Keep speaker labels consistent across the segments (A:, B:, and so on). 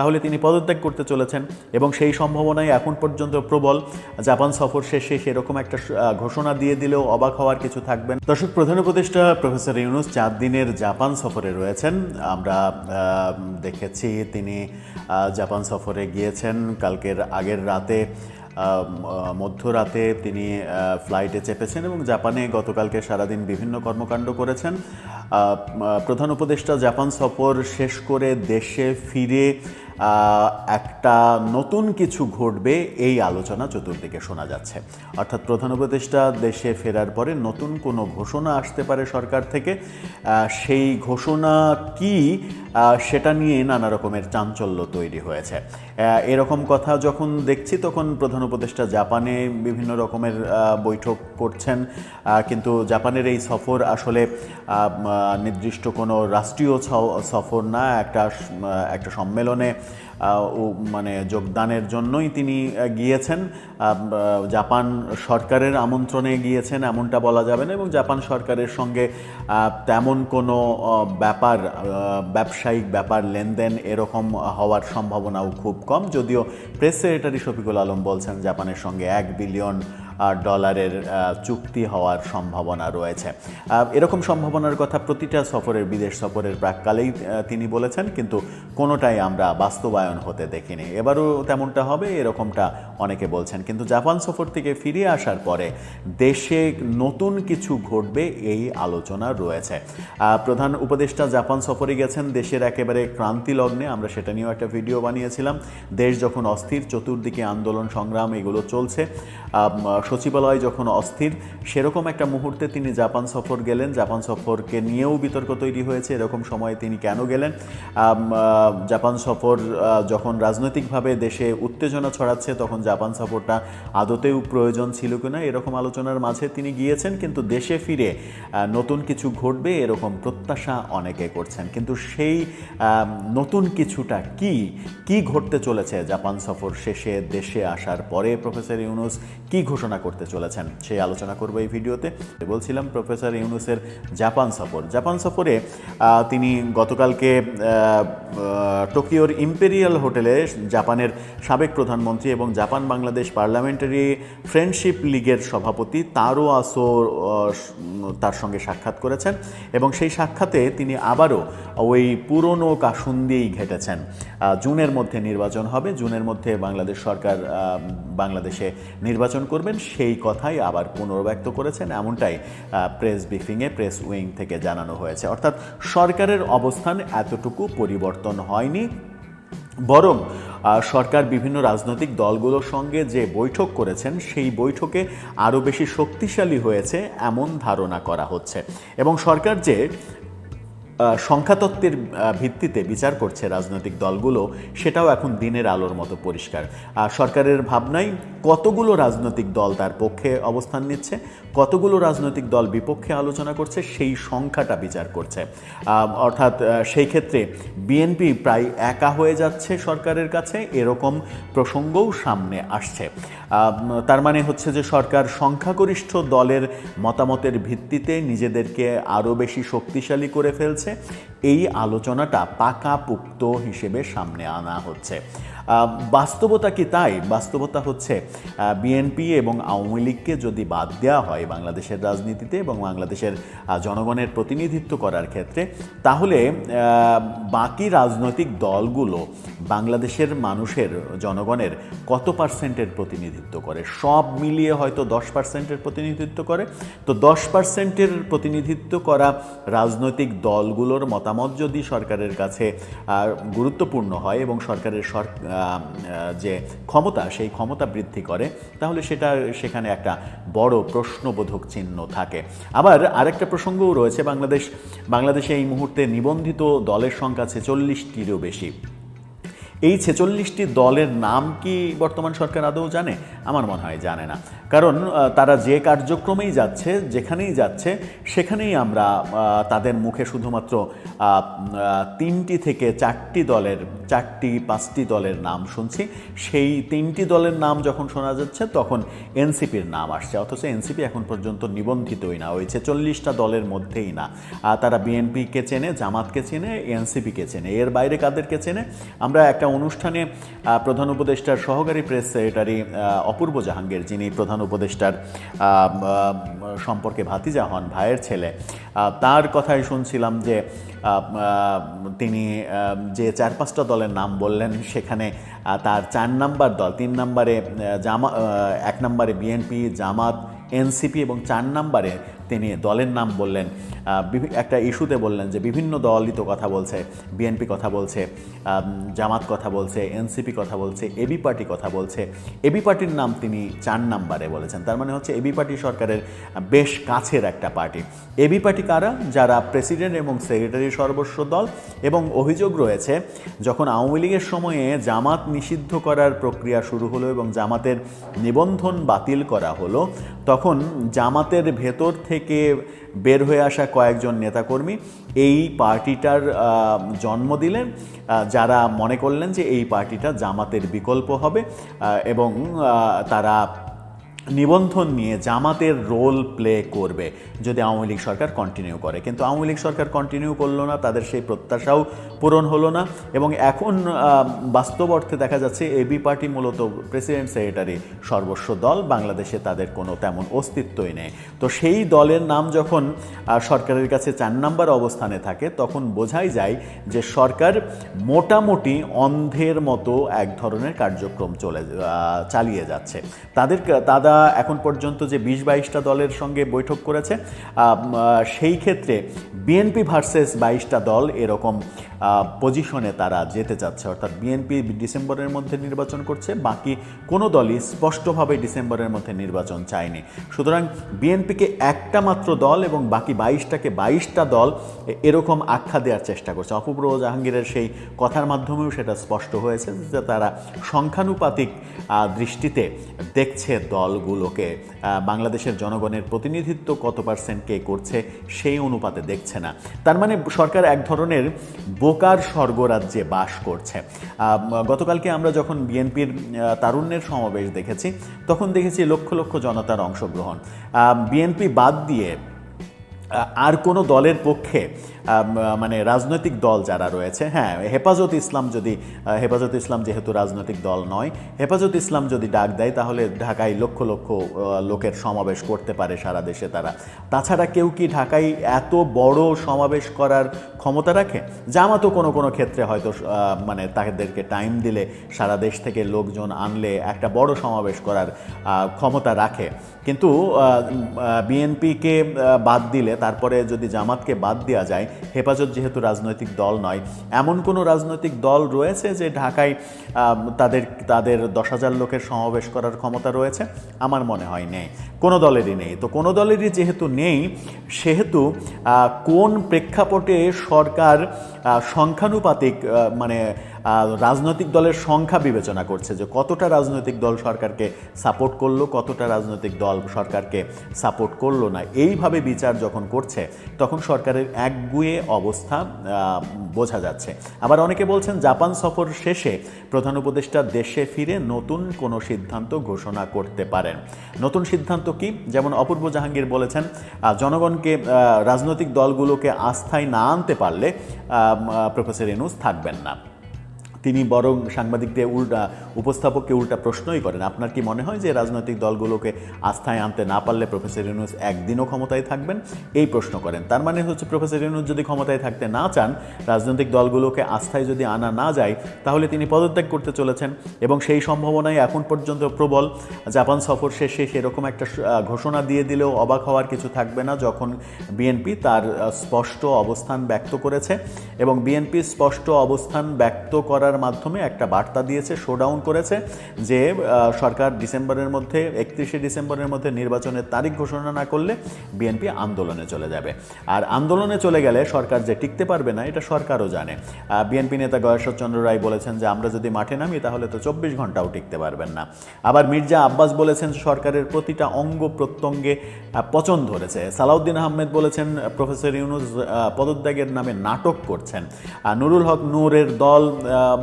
A: তাহলে তিনি পদত্যাগ করতে চলেছেন এবং সেই সম্ভাবনাই এখন পর্যন্ত প্রবল। জাপান সফর শেষে সেরকম একটা ঘোষণা দিয়ে দিলেও অবাক হওয়ার কিছু থাকবেন। দর্শক, প্রধান উপদেষ্টা প্রফেসর ইউনূস 4 দিনের জাপান সফরে রয়েছেন। আমরা দেখেছি তিনি জাপান সফরে গিয়েছেন। কালকের আগের রাতে মধ্যরাতে তিনি ফ্লাইটে চেপেছেন এবং জাপানে গতকালকে সারাদিন বিভিন্ন কর্মকাণ্ড করেছেন। প্রধান উপদেষ্টা জাপান সফর শেষ করে দেশে ফিরে একটা নতুন কিছু ঘটবে এই আলোচনা চতুর্দিকে শোনা যাচ্ছে। অর্থাৎ প্রধান উপদেষ্টা দেশে ফেরার পরে নতুন কোনো ঘোষণা আসতে পারে সরকার থেকে। সেই ঘোষণা কি সেটা নিয়ে নানা রকমের চাঞ্চল্য তৈরি হয়েছে। এরকম কথা যখন দেখছি তখন প্রধান উপদেষ্টা জাপানে বিভিন্ন রকমের বৈঠক করছেন, কিন্তু জাপানের এই সফর আসলে নির্দিষ্ট কোনো রাষ্ট্রীয় সফর না, একটা সম্মেলনে মানে যোগদানের জন্যই তিনি গিয়েছেন। জাপান সরকারের আমন্ত্রণে গিয়েছেন এমনটা বলা যাবে না এবং জাপান সরকারের সঙ্গে তেমন কোনো ব্যবসায়িক ব্যাপার লেনদেন এরকম হওয়ার সম্ভাবনাও খুব কম। যদিও প্রেস সেক্রেটারি শফিকুল আলম বলছেন জাপানের সঙ্গে $1 বিলিয়ন চুক্তি হওয়ার সম্ভাবনা রয়েছে। এরকম সম্ভাবনার কথা প্রতিটা বিদেশ সফরের প্রাক্কালেই তিনি বলেছেন, কিন্তু কোনোটাই আমরা বাস্তবায়ন হতে দেখিনি। এবারও তেমনটা হবে এরকমটা অনেকে বলছেন, কিন্তু জাপান সফর থেকে ফিরে আসার পরে দেশে নতুন কিছু ঘটবে এই আলোচনা রয়েছে। প্রধান উপদেষ্টা জাপান সফরে গেছেন দেশের একেবারে ক্রান্তি লগ্নে। আমরা সেটা নিয়েও একটা ভিডিও বানিয়েছিলাম। দেশ যখন অস্থির, চতুর্দিকে আন্দোলন সংগ্রাম এগুলো চলছে, সচিবালয় যখন অস্থির, সেরকম একটা মুহূর্তে তিনি জাপান সফর গেলেন। জাপান সফরকে নিয়েও বিতর্ক তৈরি হয়েছে, এরকম সময়ে তিনি কেন গেলেন। জাপান সফর যখন রাজনৈতিকভাবে দেশে উত্তেজনা ছড়াচ্ছে তখন জাপান সফরটা আদতেও প্রয়োজন ছিল কিনা এরকম আলোচনার মাঝে তিনি গিয়েছেন, কিন্তু দেশে ফিরে নতুন কিছু ঘটবে এরকম প্রত্যাশা অনেকে করছেন। কিন্তু সেই নতুন কিছুটা কি ঘটতে চলেছে জাপান সফর শেষে দেশে আসার পরে প্রফেসর ইউনূস কি ঘোষণা করতে চলেছেন সেই আলোচনা করব এই ভিডিওতে। বলছিলাম প্রফেসর ইউনূসের জাপান সফরে তিনি গতকালকে টোকিওর ইম্পেরিয়াল হোটেলে জাপানের সাবেক প্রধানমন্ত্রী এবং জাপান বাংলাদেশ পার্লামেন্টারি ফ্রেন্ডশিপ লীগের সভাপতি তারো আসো তার সঙ্গে সাক্ষাৎ করেছেন এবং সেই সাক্ষাতে তিনি আবারও ওই পুরনো কাসুন্দিই ঘেটেছেন। জুনের মধ্যে নির্বাচন হবে, জুনের মধ্যে বাংলাদেশ সরকার বাংলাদেশে নির্বাচন করবেন, সেই কথাই আবার পুনর্ব্যক্ত করেছেন। এমনটাই প্রেস ব্রিফিংয়ে প্রেস উইং থেকে জানানো হয়েছে। অর্থাৎ সরকারের অবস্থান এতটুকু পরিবর্তন হয়নি, বরং সরকার বিভিন্ন রাজনৈতিক দলগুলোর সঙ্গে যে বৈঠক করেছেন সেই বৈঠকে আরও বেশি শক্তিশালী হয়েছে এমন ধারণা করা হচ্ছে এবং সরকার যে সংখ্যাতত্ত্বের ভিত্তিতে বিচার করছে রাজনৈতিক দলগুলো, সেটাও এখন দিনের আলোর মতো পরিষ্কার। সরকারের ভাবনায় কতগুলো রাজনৈতিক দল তার পক্ষে অবস্থান নিচ্ছে, কতগুলো রাজনৈতিক দল বিপক্ষে আলোচনা করছে সেই সংখ্যাটা বিচার করছে। অর্থাৎ সেই ক্ষেত্রে বিএনপি প্রায় একা হয়ে যাচ্ছে সরকারের কাছে, এরকম প্রসঙ্গও সামনে আসছে। তার মানে হচ্ছে যে সরকার সংখ্যাগরিষ্ঠ দলের মতামতের ভিত্তিতে নিজেদেরকে আরও বেশি শক্তিশালী করে ফেলছে, এই আলোচনাটা পাকাপোক্ত হিসেবে সামনে আনা হচ্ছে। বাস্তবতা কি তাই? বাস্তবতা হচ্ছে বিএনপি এবং আওয়ামী লীগকে যদি বাদ দেওয়া হয় বাংলাদেশের রাজনীতিতে এবং বাংলাদেশের জনগণের প্রতিনিধিত্ব করার ক্ষেত্রে, তাহলে বাকি রাজনৈতিক দলগুলো বাংলাদেশের মানুষের জনগণের কত পার্সেন্টের প্রতিনিধিত্ব করে? সব মিলিয়ে হয়তো 10%-এর প্রতিনিধিত্ব করে। তো 10%-এর প্রতিনিধিত্ব করা রাজনৈতিক দলগুলোর মতামত যদি সরকারের কাছে গুরুত্বপূর্ণ হয় এবং সরকারের যে ক্ষমতা সেই ক্ষমতা বৃদ্ধি করে, তাহলে সেখানে একটা বড় প্রশ্নবোধক চিহ্ন থাকে। আবার আরেকটা প্রসঙ্গও রয়েছে, বাংলাদেশে এই মুহূর্তে নিবন্ধিত দলের সংখ্যা 46টিরও বেশি। এই 46টি দলের নাম কি বর্তমান সরকার আদৌ জানে? আমার মনে হয় জানে না, কারণ তারা যে কার্যক্রমেই যাচ্ছে, যেখানেই যাচ্ছে, সেখানেই আমরা তাদের মুখে শুধুমাত্র 3টি থেকে 4টি দলের নাম শুনছি। সেই 3টি দলের নাম যখন শোনা যাচ্ছে তখন এনসিপির নাম আসছে, অথচ এনসিপি এখন পর্যন্ত নিবন্ধিতই না, ওই 46টা দলের মধ্যেই না। তারা বিএনপিকে চেনে, জামাতকে চেনে, এনসিপিকে চেনে, এর বাইরে কাদেরকে চেনে? আমরা একটা অনুষ্ঠানে প্রধান উপদেষ্টার সহকারী প্রেস সেক্রেটারি অপূর্ব জাহাঙ্গীর, যিনি প্রধান উপদেষ্টার সম্পর্কে ভাতিজা হন, ভাইয়ের ছেলে, তার কথাই শুনছিলাম যে তিনি যে 4-5টা দলের নাম বললেন, সেখানে তার 4 নাম্বার দল, 3 নম্বরে 1 নম্বরে বিএনপি, জামাত, এনসিপি এবং 4 নম্বরে তিনি দলের নাম বললেন। একটা ইস্যুতে বললেন যে বিভিন্ন দলই তো কথা বলছে, বিএনপি কথা বলছে, জামাত কথা বলছে, এনসিপি কথা বলছে, এবি পার্টি কথা বলছে, এবি পার্টির নাম তিনি 4 নম্বরে বলেছেন। তার মানে হচ্ছে এবি পার্টি সরকারের বেশ কাছের একটা পার্টি। এবি পার্টি কারা? যারা প্রেসিডেন্ট এবং সেক্রেটারি সর্বস্ব দল। এবং অভিযোগ রয়েছে, যখন আওয়ামী লীগের সময়ে জামাত নিষিদ্ধ করার প্রক্রিয়া শুরু হলো এবং জামাতের নিবন্ধন বাতিল করা হলো, তখন জামাতের ভেতর থেকে বের হয়ে আসা কয়েকজন নেতাকর্মী এই পার্টিটার জন্ম দিলেন, যারা মনে করলেন যে এই পার্টিটা জামাতের বিকল্প হবে এবং তারা নিবন্ধন নিয়ে জামাতের রোল প্লে করবে যদি আওয়ামী লীগ সরকার কন্টিনিউ করে। কিন্তু আওয়ামী লীগ সরকার কন্টিনিউ করলো না, তাদের সেই প্রত্যাশাও পূরণ হলো না এবং এখন বাস্তব অর্থে দেখা যাচ্ছে এবি পার্টি মূলত প্রেসিডেন্ট সেক্রেটারি সর্বস্ব দল, বাংলাদেশে তাদের কোনো তেমন অস্তিত্বই নেই। তো সেই দলের নাম যখন সরকারের কাছে 4 নাম্বার অবস্থানে থাকে, তখন বোঝাই যায় যে সরকার মোটামুটি অন্ধের মতো এক ধরনের কার্যক্রম চালিয়ে যাচ্ছে। তারা এখন পর্যন্ত যে 20-22টা দলের সঙ্গে বৈঠক করেছে, সেই ক্ষেত্রে বিএনপি ভার্সেস 22টা দল এরকম পজিশনে তারা যেতে চাচ্ছে। অর্থাৎ বিএনপি ডিসেম্বরের মধ্যে নির্বাচন করছে, বাকি কোনো দলই স্পষ্টভাবে ডিসেম্বরের মধ্যে নির্বাচন চায়নি। সুতরাং বিএনপিকে একটা মাত্র দল এবং বাকি 22টাকে 22টা দল এরকম আখ্যা দেওয়ার চেষ্টা করছে। অপূর্ব জাহাঙ্গীরের সেই কথার মাধ্যমেও সেটা স্পষ্ট হয়েছে যে তারা সংখ্যানুপাতিক দৃষ্টিতে দেখছে দলগুলোকে, বাংলাদেশের জনগণের প্রতিনিধিত্ব কত পার্সেন্ট কে করছে সেই অনুপাতে দেখছে না। তার মানে সরকার এক ধরনের বোকার স্বর্গরাজ্যে বাস করছে। গতকালকে আমরা যখন বিএনপির তারুণ্যের সমাবেশ দেখেছি, তখন দেখেছি লক্ষ লক্ষ জনতার অংশগ্রহণ। বিএনপি বাদ দিয়ে আর কোনো দলের পক্ষে মানে রাজনৈতিক দল যারা রয়েছে, হ্যাঁ হেফাজত ইসলাম যেহেতু রাজনৈতিক দল নয়, হেফাজত ইসলাম যদি ডাক দেয় তাহলে ঢাকায় লক্ষ লক্ষ লোকের সমাবেশ করতে পারে সারা দেশে তারা। তাছাড়া কেউ কি ঢাকায় এত বড় সমাবেশ করার ক্ষমতা রাখে? জামাতও কোনো ক্ষেত্রে হয়তো মানে তাদেরকে টাইম দিলে, সারা দেশ থেকে লোকজন আনলে একটা বড় সমাবেশ করার ক্ষমতা রাখে। কিন্তু বিএনপিকে বাদ দিলে, তারপরে যদি জামাতকে বাদ দেওয়া যায়, হেফাজত যেহেতু রাজনৈতিক দল নয়, এমন কোনো রাজনৈতিক দল রয়েছে যে ঢাকায় তাদের 10,000 লোকের সমাবেশ করার ক্ষমতা রয়েছে? আমার মনে হয় নেই, কোনো দলেরই নেই। তো কোনো দলেরই যেহেতু নেই, সেহেতু কোন প্রেক্ষাপটে সরকার সংখ্যানুপাতিক মানে রাজনৈতিক দলের সংখ্যা বিবেচনা করছে, যে কতটা রাজনৈতিক দল সরকারকে সাপোর্ট করলো, কতটা রাজনৈতিক দল সরকারকে সাপোর্ট করলো না, এইভাবে বিচার যখন করছে, তখন সরকারের একগুঁয়ে অবস্থা বোঝা যাচ্ছে। আবার অনেকে বলছেন জাপান সফর শেষে প্রধান উপদেষ্টা দেশে ফিরে নতুন কোনো সিদ্ধান্ত ঘোষণা করতে পারেন। নতুন সিদ্ধান্ত কি? যেমন অপূর্ব জাহাঙ্গীর বলেছেন, জনগণকে, রাজনৈতিক দলগুলোকে আস্থায় না আনতে পারলে প্রফেসর ইউনূস থাকবেন না। তিনি বরং সাংবাদিকদের উপস্থাপককে উল্টা প্রশ্নই করেন, আপনার কি মনে হয় যে রাজনৈতিক দলগুলোকে আস্থায় আনতে না পারলে প্রফেসর ইউনূস একদিনও ক্ষমতায় থাকবেন? এই প্রশ্ন করেন। তার মানে হচ্ছে প্রফেসর ইউনূস যদি ক্ষমতায় থাকতে না চান, রাজনৈতিক দলগুলোকে আস্থায় যদি আনা না যায়, তাহলে তিনি পদত্যাগ করতে চলেছেন এবং সেই সম্ভাবনাই এখন পর্যন্ত প্রবল। জাপান সফর শেষে সেরকম একটা ঘোষণা দিয়ে দিলেও অবাক হওয়ার কিছু থাকবে না, যখন বিএনপি তার স্পষ্ট অবস্থান ব্যক্ত করেছে এবং বিএনপি স্পষ্ট অবস্থান ব্যক্ত করার মাধ্যমে একটা বার্তা দিয়েছে, শোডাউন করেছে যে সরকার ডিসেম্বরের মধ্যে, 31শে ডিসেম্বরের মধ্যে নির্বাচনের তারিখ ঘোষণা না করলে বিএনপি আন্দোলনে চলে যাবে। আর আন্দোলনে চলে গেলে সরকার যে টিকতে পারবে না, এটা সরকারও জানে। বিএনপি নেতা গয়েশ্বর চন্দ্র রায় বলেছেন যে আমরা যদি মাঠে নামি তাহলে তো 24 ঘন্টাও টিকতে পারবেন না। আবার মির্জা আব্বাস বলেছেন সরকারের প্রতিটা অঙ্গ প্রত্যঙ্গে পচন ধরেছে। সালাউদ্দিন আহমেদ বলেছেন প্রফেসর ইউনূস পদত্যাগের নামে নাটক করছেন। নুরুল হক নূরের দল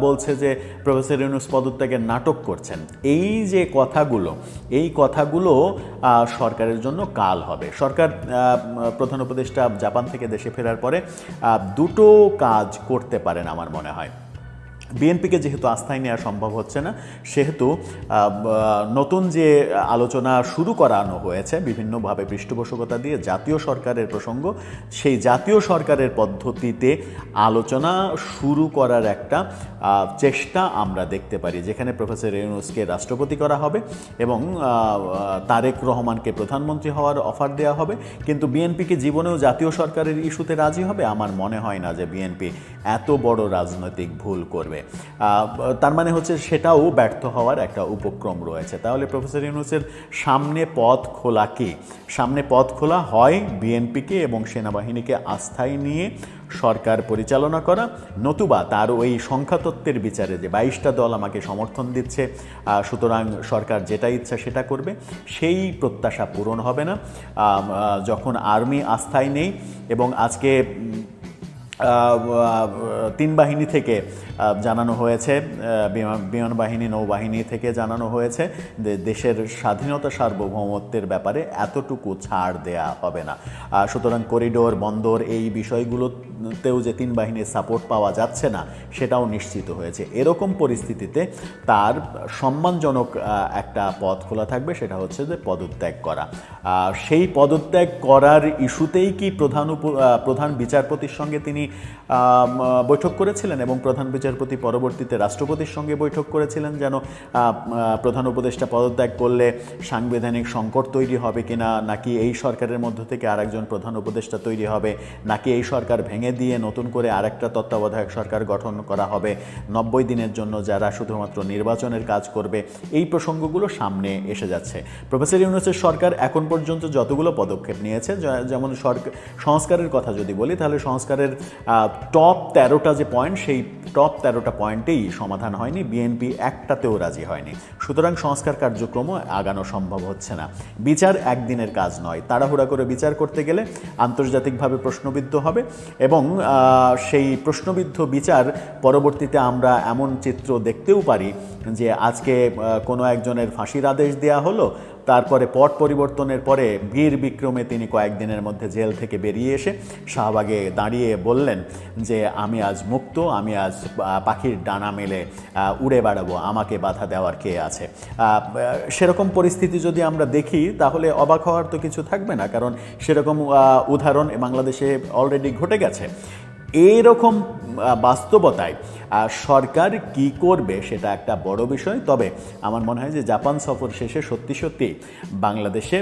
A: বলছে যে প্রফেসর ইউনূস পদত্যাগের নাটক করছেন। এই যে কথাগুলো, এই কথাগুলো সরকারের জন্য কাল হবে। সরকার, প্রধান উপদেষ্টা জাপান থেকে দেশে ফেরার পরে দুটো কাজ করতে পারেন আমার মনে হয়। বিএনপিকে যেহেতু আস্থায় নেওয়া সম্ভব হচ্ছে না, সেহেতু নতুন যে আলোচনা শুরু করানো হয়েছে বিভিন্নভাবে পৃষ্ঠপোষকতা দিয়ে জাতীয় সরকারের প্রসঙ্গ, সেই জাতীয় সরকারের পদ্ধতিতে আলোচনা শুরু করার একটা চেষ্টা আমরা দেখতে পারি, যেখানে প্রফেসর ইউনূসকে রাষ্ট্রপতি করা হবে এবং তারেক রহমানকে প্রধানমন্ত্রী হওয়ার অফার দেওয়া হবে। কিন্তু বিএনপিকে জীবনেও জাতীয় সরকারের ইস্যুতে রাজি হবে? আমার মনে হয় না যে বিএনপি এত বড় রাজনৈতিক ভুল করবে। তার মানে হচ্ছে সেটাও ব্যর্থ হওয়ার একটা উপক্রম রয়েছে। তাহলে প্রফেসর ইউনূসের সামনে পথ খোলা কি? সামনে পথ খোলা হয় বিএনপিকে এবং সেনাবাহিনীকে আস্থায় নিয়ে সরকার পরিচালনা করা, নতুবা তার ওই সংখ্যাতত্ত্বের বিচারে যে 22টা দল আমাকে সমর্থন দিচ্ছে সুতরাং সরকার যেটা ইচ্ছা সেটা করবে, সেই প্রত্যাশা পূরণ হবে না। যখন আর্মি আস্থায় নেই এবং আজকে তিন বাহিনী থেকে জানানো হয়েছে, বিমান বাহিনী, নৌবাহিনী থেকে জানানো হয়েছে যে দেশের স্বাধীনতা সার্বভৌমত্বের ব্যাপারে এতটুকু ছাড় দেয়া হবে না। সুতরাং করিডোর, বন্দর, এই বিষয়গুলোতেও যে তিন বাহিনীর সাপোর্ট পাওয়া যাচ্ছে না সেটাও নিশ্চিত হয়েছে। এরকম পরিস্থিতিতে তার সম্মানজনক একটা পথ খোলা থাকবে, সেটা হচ্ছে যে পদত্যাগ করা। সেই পদত্যাগ করার ইস্যুতেই কি প্রধান বিচারপতির সঙ্গে তিনি বৈঠক করেছিলেন এবং প্রধান বিচারপতি পরবর্তীতে রাষ্ট্রপতির সঙ্গে বৈঠক করেছিলেন, যেন প্রধান উপদেষ্টা পদত্যাগ করলে সাংবিধানিক সংকট তৈরি হবে কিনা, নাকি এই সরকারের মধ্য থেকে আরেকজন প্রধান উপদেষ্টা তৈরি হবে, নাকি এই সরকার ভেঙে দিয়ে নতুন করে আরেকটা তত্ত্বাবধায়ক সরকার গঠন করা হবে 90 দিনের জন্য, যারা শুধুমাত্র নির্বাচনের কাজ করবে। এই প্রসঙ্গগুলো সামনে এসে যাচ্ছে। প্রফেসর ইউনূসের সরকার এখন পর্যন্ত যতগুলো পদক্ষেপ নিয়েছে, যেমন সংস্কারের কথা যদি বলি, তাহলে সংস্কারের টপ 13টা যে পয়েন্ট, সেই টপ 13টা পয়েন্টেই সমাধান হয়নি, বিএনপি একটাতেও রাজি হয়নি। সুতরাং সংস্কার কার্যক্রমও আগানো সম্ভব হচ্ছে না। বিচার একদিনের কাজ নয়, তাড়াহুড়া করে বিচার করতে গেলে আন্তর্জাতিকভাবে প্রশ্নবিদ্ধ হবে এবং সেই প্রশ্নবিদ্ধ বিচার পরবর্তীতে আমরা এমন চিত্র দেখতেও পারি যে আজকে কোনো একজনের ফাঁসির আদেশ দেওয়া হলো, তারপরে পট পরিবর্তনের পরে বীর বিক্রমে তিনি কয়েকদিনের মধ্যে জেল থেকে বেরিয়ে এসে শাহবাগে দাঁড়িয়ে বললেন যে আমি আজ মুক্ত, আমি আজ পাখির ডানা মেলে উড়ে বেড়াবো, আমাকে বাধা দেওয়ার কে আছে। সেরকম পরিস্থিতি যদি আমরা দেখি তাহলে অবাক হওয়ার তো কিছু থাকবে না, কারণ সেরকম উদাহরণ বাংলাদেশে অলরেডি ঘটে গেছে। এইরকম বাস্তবতায় সরকার কি করবে সেটা একটা বড় বিষয়। তবে আমার মনে হয় যে জাপান সফর শেষে সত্যি সত্যি বাংলাদেশে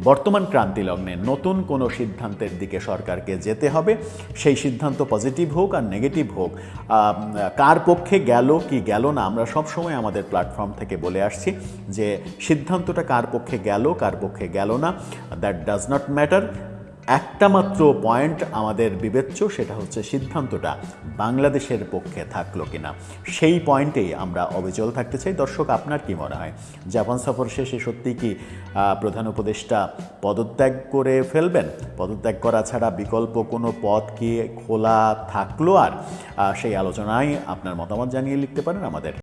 A: বর্তমান ক্রান্তি লগ্নে নতুন কোনো সিদ্ধান্তের দিকে সরকারকে যেতে হবে। সেই সিদ্ধান্ত পজিটিভ হোক আর নেগেটিভ হোক, কার পক্ষে গেল কি গেল না, আমরা সবসময় আমাদের প্ল্যাটফর্ম থেকে বলে আসছি যে সিদ্ধান্তটা কার পক্ষে গেল কার পক্ষে গেল না, দ্যাট ডাজ নট ম্যাটার। একটা মাত্র পয়েন্ট আমাদের বিবেচ্য, সেটা হচ্ছে সিদ্ধান্তটা বাংলাদেশের পক্ষে থাকলো কিনা। সেই পয়েন্টেই আমরা অবিচল থাকতে চাই। দর্শক, আপনার কি মনে হয়, জাপান সফর শেষে সত্যি কি প্রধান উপদেষ্টা পদত্যাগ করে ফেলবেন? পদত্যাগ করা ছাড়া বিকল্প কোনো পথ কি খোলা থাকলো? আর সেই আলোচনায় আপনার মতামত জানিয়ে লিখতে পারেন আমাদের